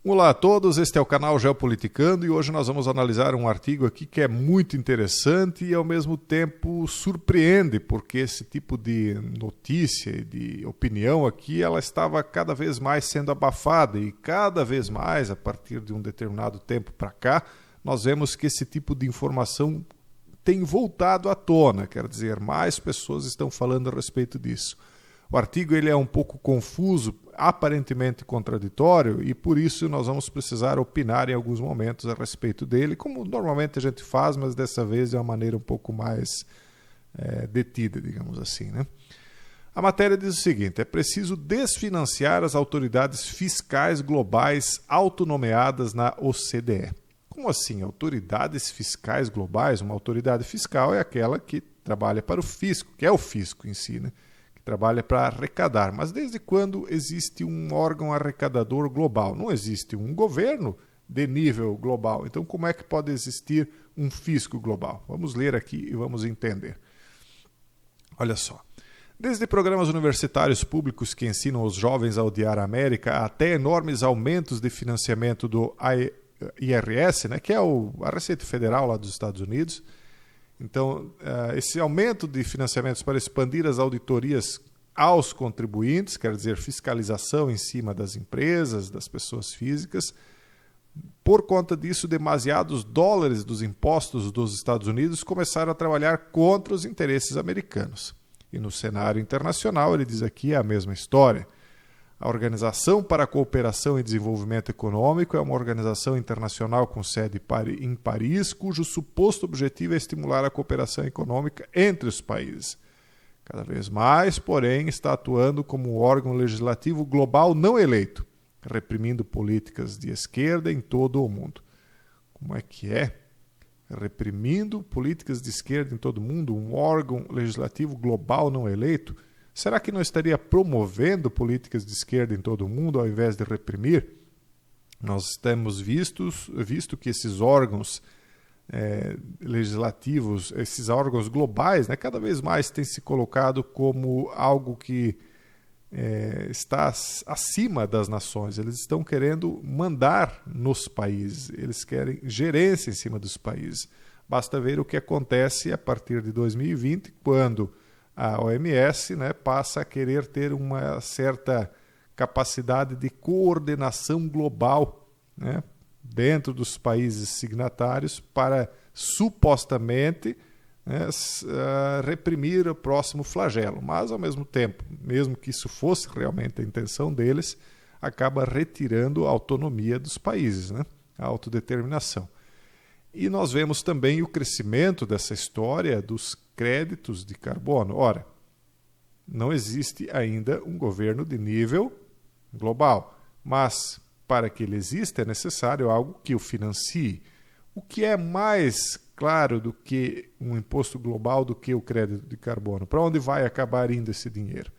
Olá a todos, este é o canal Geopoliticando e hoje nós vamos analisar um artigo aqui que é muito interessante e ao mesmo tempo surpreende, porque esse tipo de notícia e de opinião aqui, ela estava cada vez mais sendo abafada e cada vez mais, a partir de um determinado tempo para cá, nós vemos que esse tipo de informação tem voltado à tona, quer dizer, mais pessoas estão falando a respeito disso. O artigo ele é um pouco confuso, aparentemente contraditório, e por isso nós vamos precisar opinar em alguns momentos a respeito dele, como normalmente a gente faz, mas dessa vez de uma maneira um pouco mais detida, digamos assim, né? A matéria diz o seguinte: é preciso desfinanciar as autoridades fiscais globais autonomeadas na OCDE. Como assim, autoridades fiscais globais? Uma autoridade fiscal é aquela que trabalha para o fisco, que é o fisco em si, né? Trabalha para arrecadar. Mas desde quando existe um órgão arrecadador global? Não existe um governo de nível global. Então, como é que pode existir um fisco global? Vamos ler aqui e vamos entender. Olha só. Desde programas universitários públicos que ensinam os jovens a odiar a América até enormes aumentos de financiamento do IRS, né, que é a Receita Federal lá dos Estados Unidos. Então, esse aumento de financiamentos para expandir as auditorias aos contribuintes, quer dizer, fiscalização em cima das empresas, das pessoas físicas, por conta disso, demasiados dólares dos impostos dos Estados Unidos começaram a trabalhar contra os interesses americanos. E no cenário internacional, ele diz aqui a mesma história. A Organização para a Cooperação e Desenvolvimento Econômico é uma organização internacional com sede em Paris, cujo suposto objetivo é estimular a cooperação econômica entre os países. Cada vez mais, porém, está atuando como um órgão legislativo global não eleito, reprimindo políticas de esquerda em todo o mundo. Como é que é? Reprimindo políticas de esquerda em todo o mundo? Um órgão legislativo global não eleito? Será que não estaria promovendo políticas de esquerda em todo o mundo ao invés de reprimir? Nós temos visto que esses órgãos legislativos, esses órgãos globais, né, cada vez mais têm se colocado como algo que está acima das nações. Eles estão querendo mandar nos países, eles querem gerência em cima dos países. Basta ver o que acontece a partir de 2020, quando a OMS, né, passa a querer ter uma certa capacidade de coordenação global, né, dentro dos países signatários para supostamente, né, reprimir o próximo flagelo. Mas, ao mesmo tempo, mesmo que isso fosse realmente a intenção deles, acaba retirando a autonomia dos países, né, a autodeterminação. E nós vemos também o crescimento dessa história dos créditos de carbono. Ora, não existe ainda um governo de nível global, mas para que ele exista é necessário algo que o financie. O que é mais claro do que um imposto global do que o crédito de carbono? Para onde vai acabar indo esse dinheiro?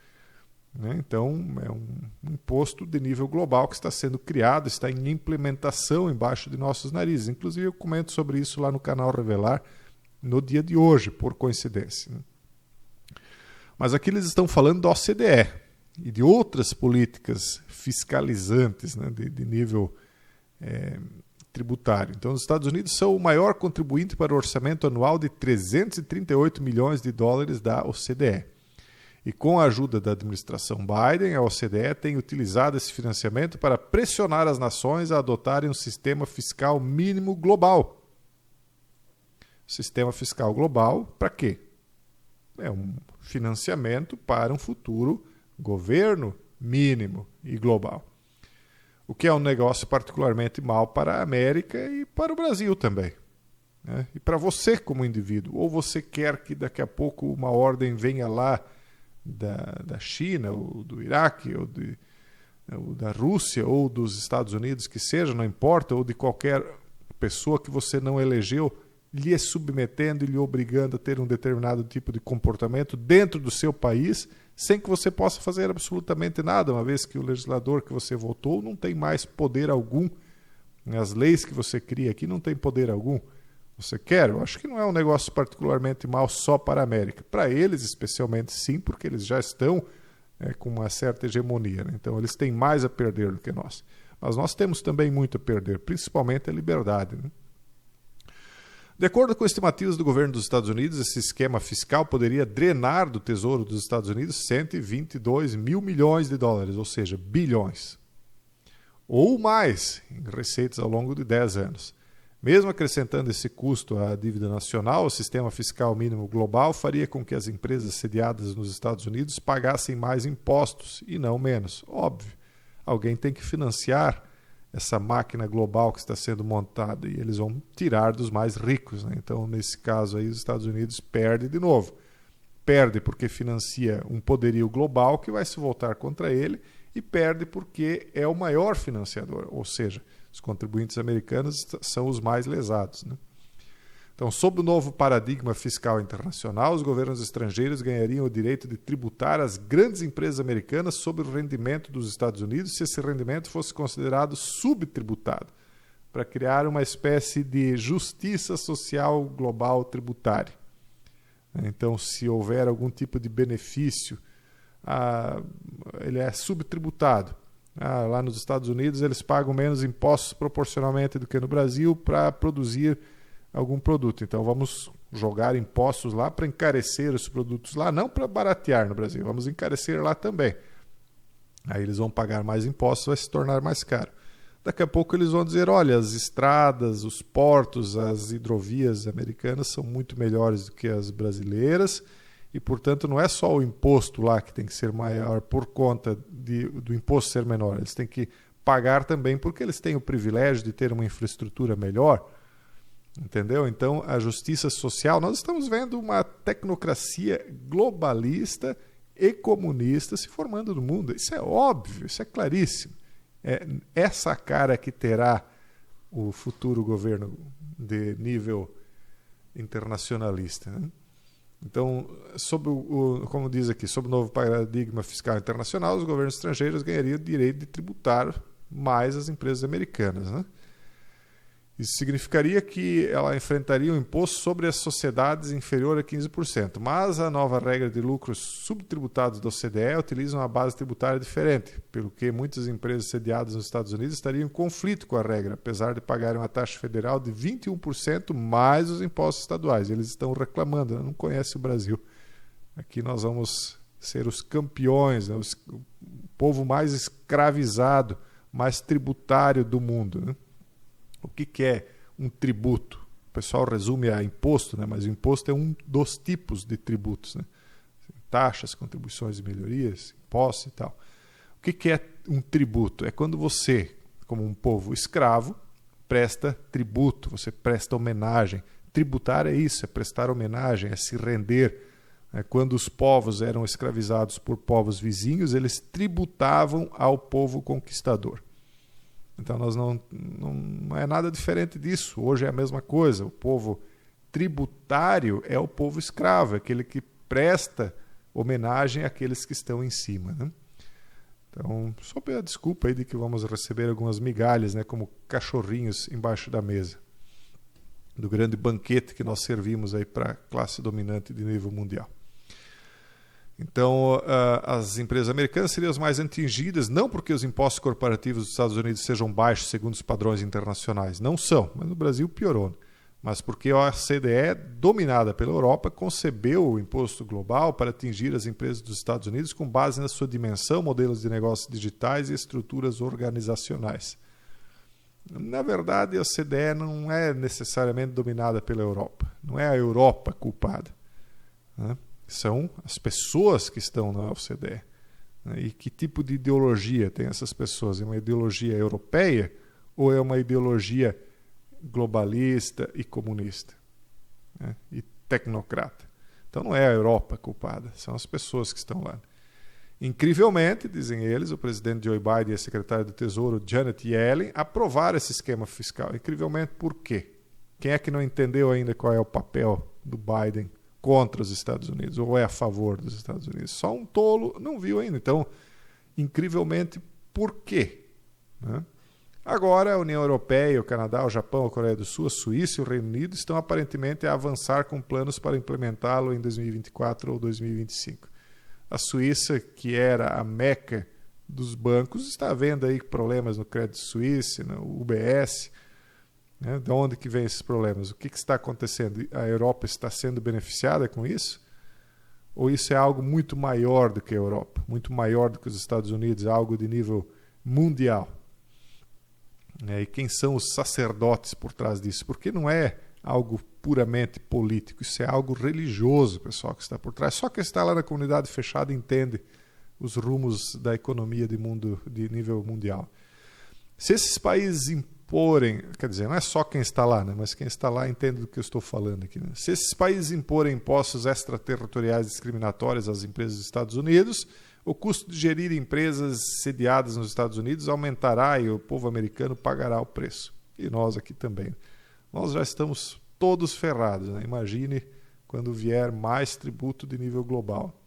Então, é um imposto de nível global que está sendo criado, está em implementação embaixo de nossos narizes. Inclusive, eu comento sobre isso lá no canal Revelar no dia de hoje, por coincidência. Mas aqui eles estão falando da OCDE e de outras políticas fiscalizantes, né, de nível tributário. Então, os Estados Unidos são o maior contribuinte para o orçamento anual de 338 milhões de dólares da OCDE. E com a ajuda da administração Biden, a OCDE tem utilizado esse financiamento para pressionar as nações a adotarem um sistema fiscal mínimo global. Sistema fiscal global para quê? É um financiamento para um futuro governo mínimo e global. O que é um negócio particularmente mau para a América e para o Brasil também, né? E para você como indivíduo. Ou você quer que daqui a pouco uma ordem venha lá da China, ou do Iraque, ou da Rússia, ou dos Estados Unidos, que seja, não importa, ou de qualquer pessoa que você não elegeu, lhe submetendo e lhe obrigando a ter um determinado tipo de comportamento dentro do seu país, sem que você possa fazer absolutamente nada, uma vez que o legislador que você votou não tem mais poder algum. As leis que você cria aqui não têm poder algum. Você quer? Eu acho que não é um negócio particularmente mau só para a América. Para eles, especialmente, sim, porque eles já estão com uma certa hegemonia, né? Então, eles têm mais a perder do que nós. Mas nós temos também muito a perder, principalmente a liberdade, né? De acordo com estimativas do governo dos Estados Unidos, esse esquema fiscal poderia drenar do Tesouro dos Estados Unidos 122 mil milhões de dólares, ou seja, bilhões. Ou mais em receitas ao longo de 10 anos. Mesmo acrescentando esse custo à dívida nacional, o sistema fiscal mínimo global faria com que as empresas sediadas nos Estados Unidos pagassem mais impostos e não menos. Óbvio, alguém tem que financiar essa máquina global que está sendo montada e eles vão tirar dos mais ricos, né? Então, nesse caso aí, os Estados Unidos perde de novo. Perde porque financia um poderio global que vai se voltar contra ele e perde porque é o maior financiador, ou seja, os contribuintes americanos são os mais lesados, né? Então, sob o novo paradigma fiscal internacional, os governos estrangeiros ganhariam o direito de tributar as grandes empresas americanas sobre o rendimento dos Estados Unidos se esse rendimento fosse considerado subtributado, para criar uma espécie de justiça social global tributária. Então, se houver algum tipo de benefício, ele é subtributado. Lá nos Estados Unidos, eles pagam menos impostos proporcionalmente do que no Brasil para produzir algum produto. Então vamos jogar impostos lá para encarecer os produtos lá, não para baratear no Brasil, vamos encarecer lá também. Aí eles vão pagar mais impostos, vai se tornar mais caro. Daqui a pouco eles vão dizer, olha, as estradas, os portos, as hidrovias americanas são muito melhores do que as brasileiras e, portanto, não é só o imposto lá que tem que ser maior por conta do imposto ser menor, eles têm que pagar também porque eles têm o privilégio de ter uma infraestrutura melhor. Entendeu? Então, a justiça social, nós estamos vendo uma tecnocracia globalista e comunista se formando no mundo. Isso é óbvio, isso é claríssimo. É essa cara que terá o futuro governo de nível internacionalista, né? Então, como diz aqui, sob o novo paradigma fiscal internacional, os governos estrangeiros ganhariam o direito de tributar mais as empresas americanas, né? Isso significaria que ela enfrentaria um imposto sobre as sociedades inferior a 15%, mas a nova regra de lucros subtributados da OCDE utiliza uma base tributária diferente, pelo que muitas empresas sediadas nos Estados Unidos estariam em conflito com a regra, apesar de pagarem uma taxa federal de 21% mais os impostos estaduais. Eles estão reclamando, não conhecem o Brasil. Aqui nós vamos ser os campeões, né? O povo mais escravizado, mais tributário do mundo, né? O que é um tributo? O pessoal resume a imposto, né? Mas o imposto é um dos tipos de tributos, né? Taxas, contribuições e melhorias, impostos e tal. O que é um tributo? É quando você, como um povo escravo, presta tributo, você presta homenagem. Tributar é isso, é prestar homenagem, é se render. Quando os povos eram escravizados por povos vizinhos, eles tributavam ao povo conquistador. Então, nós não é nada diferente disso. Hoje é a mesma coisa. O povo tributário é o povo escravo, é aquele que presta homenagem àqueles que estão em cima, né? Então, sob a desculpa aí de que vamos receber algumas migalhas, né, como cachorrinhos embaixo da mesa, do grande banquete que nós servimos aí para a classe dominante de nível mundial. Então, as empresas americanas seriam as mais atingidas, não porque os impostos corporativos dos Estados Unidos sejam baixos segundo os padrões internacionais, não são, mas no Brasil piorou, mas porque a OCDE, dominada pela Europa, concebeu o imposto global para atingir as empresas dos Estados Unidos com base na sua dimensão, modelos de negócios digitais e estruturas organizacionais. Na verdade, a OCDE não é necessariamente dominada pela Europa, não é a Europa culpada, né? São as pessoas que estão na OCDE. Né? E que tipo de ideologia tem essas pessoas? É uma ideologia europeia ou é uma ideologia globalista e comunista? Né? E tecnocrata? Então não é a Europa culpada, são as pessoas que estão lá. Incrivelmente, dizem eles, o presidente Joe Biden e a secretária do Tesouro Janet Yellen aprovaram esse esquema fiscal. Incrivelmente por quê? Quem é que não entendeu ainda qual é o papel do Biden contra os Estados Unidos, ou é a favor dos Estados Unidos? Só um tolo não viu ainda. Então, incrivelmente, por quê? Né? Agora, a União Europeia, o Canadá, o Japão, a Coreia do Sul, a Suíça e o Reino Unido estão aparentemente a avançar com planos para implementá-lo em 2024 ou 2025. A Suíça, que era a meca dos bancos está havendo aí problemas no Credit Suisse, no UBS. Né? De onde que vem esses problemas? O que está acontecendo? A Europa está sendo beneficiada com isso? Ou isso é algo muito maior do que a Europa, muito maior do que os Estados Unidos, algo de nível mundial? E quem são os sacerdotes por trás disso? Porque não é algo puramente político, isso é algo religioso, pessoal, que está por trás. Só quem está lá na comunidade fechada entende os rumos da economia de nível mundial. Se esses países imporem, quer dizer, não é só quem está lá, né, mas quem está lá entende do que eu estou falando aqui. Né? Se esses países imporem impostos extraterritoriais discriminatórios às empresas dos Estados Unidos, o custo de gerir empresas sediadas nos Estados Unidos aumentará e o povo americano pagará o preço. E nós aqui também. Nós já estamos todos ferrados. Né? Imagine quando vier mais tributo de nível global.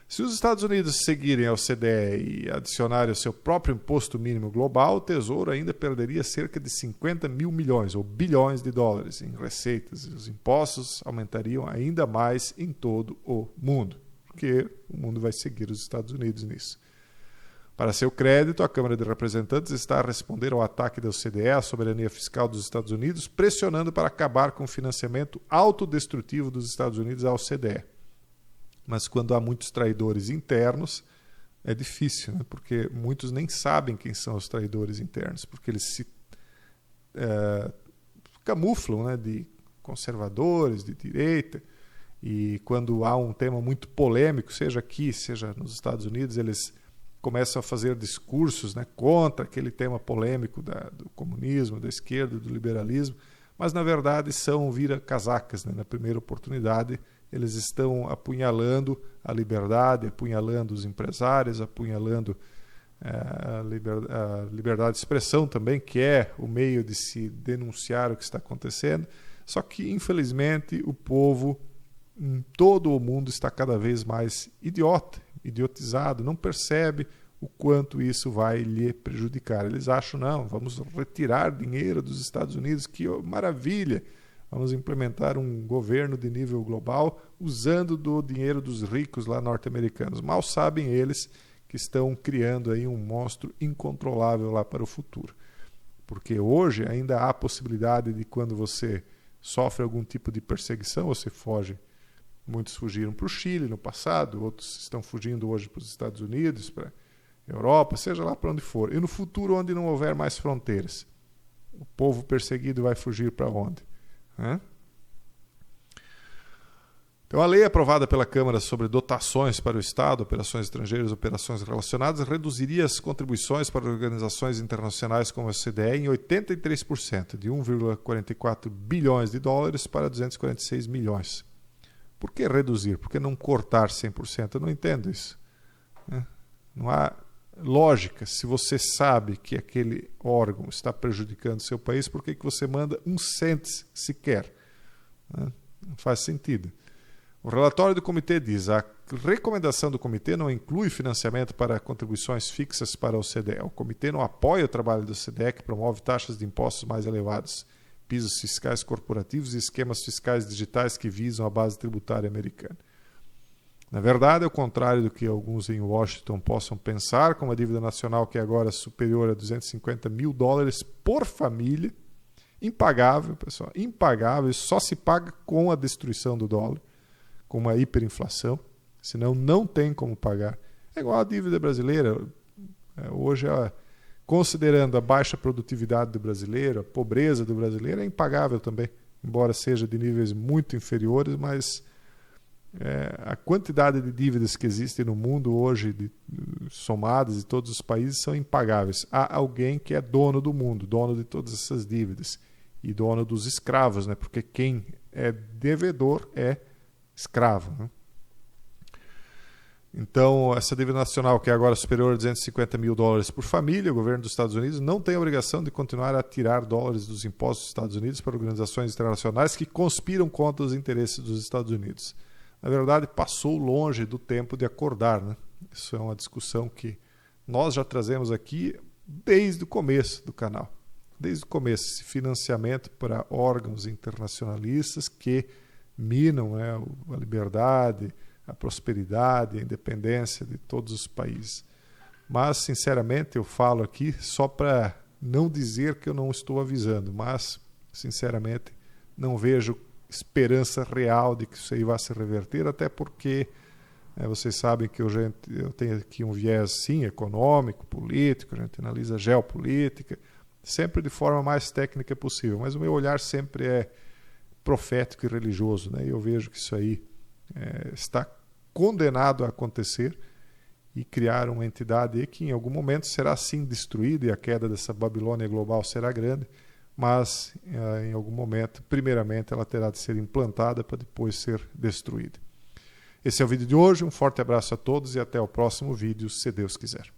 Se os Estados Unidos seguirem ao OCDE e adicionarem o seu próprio imposto mínimo global, o Tesouro ainda perderia cerca de 50 mil milhões ou bilhões de dólares em receitas. E os impostos aumentariam ainda mais em todo o mundo, porque o mundo vai seguir os Estados Unidos nisso. Para seu crédito, a Câmara de Representantes está a responder ao ataque da OCDE à soberania fiscal dos Estados Unidos, pressionando para acabar com o financiamento autodestrutivo dos Estados Unidos à OCDE. Mas quando há muitos traidores internos, é difícil, né? Porque muitos nem sabem quem são os traidores internos, porque eles se camuflam, né, de conservadores, de direita, e quando há um tema muito polêmico, seja aqui, seja nos Estados Unidos, eles começam a fazer discursos, né, contra aquele tema polêmico do comunismo, da esquerda, do liberalismo, mas na verdade são vira-casacas, né? Na primeira oportunidade eles estão apunhalando a liberdade, apunhalando os empresários, apunhalando a liberdade de expressão também, que é o meio de se denunciar o que está acontecendo. Só que, infelizmente, o povo em todo o mundo está cada vez mais idiotizado, não percebe o quanto isso vai lhe prejudicar. Eles acham, não, vamos retirar dinheiro dos Estados Unidos, que maravilha! Vamos implementar um governo de nível global usando do dinheiro dos ricos lá norte-americanos. Mal sabem eles que estão criando aí um monstro incontrolável lá para o futuro. Porque hoje ainda há a possibilidade de, quando você sofre algum tipo de perseguição, você foge. Muitos fugiram para o Chile no passado, outros estão fugindo hoje para os Estados Unidos, para a Europa, seja lá para onde for. E no futuro, onde não houver mais fronteiras, o povo perseguido vai fugir para onde? Então, a lei aprovada pela Câmara sobre dotações para o Estado, operações estrangeiras e operações relacionadas, reduziria as contribuições para organizações internacionais como a OCDE em 83%, de 1,44 bilhões de dólares para 246 milhões. Por que reduzir? Por que não cortar 100%? Eu não entendo isso. Não há lógica. Se você sabe que aquele órgão está prejudicando seu país, por que você manda um cento sequer? Não faz sentido. O relatório do comitê diz: a recomendação do comitê não inclui financiamento para contribuições fixas para a OCDE. O comitê não apoia o trabalho da OCDE, que promove taxas de impostos mais elevadas, pisos fiscais corporativos e esquemas fiscais digitais que visam a base tributária americana. Na verdade, ao contrário do que alguns em Washington possam pensar, com uma dívida nacional que é agora superior a 250 mil dólares por família, impagável, pessoal, impagável, isso só se paga com a destruição do dólar, com uma hiperinflação, senão não tem como pagar. É igual a dívida brasileira. Hoje, considerando a baixa produtividade do brasileiro, a pobreza do brasileiro, é impagável também, embora seja de níveis muito inferiores, mas a quantidade de dívidas que existem no mundo hoje, somadas de todos os países, são impagáveis. Há alguém que é dono do mundo, dono de todas essas dívidas e dono dos escravos, né? Porque quem é devedor é escravo, né? Então, essa dívida nacional, que é agora superior a 250 mil dólares por família, o governo dos Estados Unidos não tem a obrigação de continuar a tirar dólares dos impostos dos Estados Unidos para organizações internacionais que conspiram contra os interesses dos Estados Unidos. Na verdade, passou longe do tempo de acordar, né? Isso é uma discussão que nós já trazemos aqui desde o começo do canal. Desde o começo, esse financiamento para órgãos internacionalistas que minam, né, a liberdade, a prosperidade, a independência de todos os países. Mas, sinceramente, eu falo aqui só para não dizer que eu não estou avisando, mas, sinceramente, não vejo esperança real de que isso aí vá se reverter, até porque vocês sabem que eu tenho aqui um viés, sim, econômico, político, a gente analisa geopolítica, sempre de forma mais técnica possível, mas o meu olhar sempre é profético e religioso, né? Eu vejo que isso aí está condenado a acontecer e criar uma entidade aí que em algum momento será sim destruída e a queda dessa Babilônia global será grande, mas em algum momento, primeiramente, ela terá de ser implantada para depois ser destruída. Esse é o vídeo de hoje, um forte abraço a todos e até o próximo vídeo, se Deus quiser.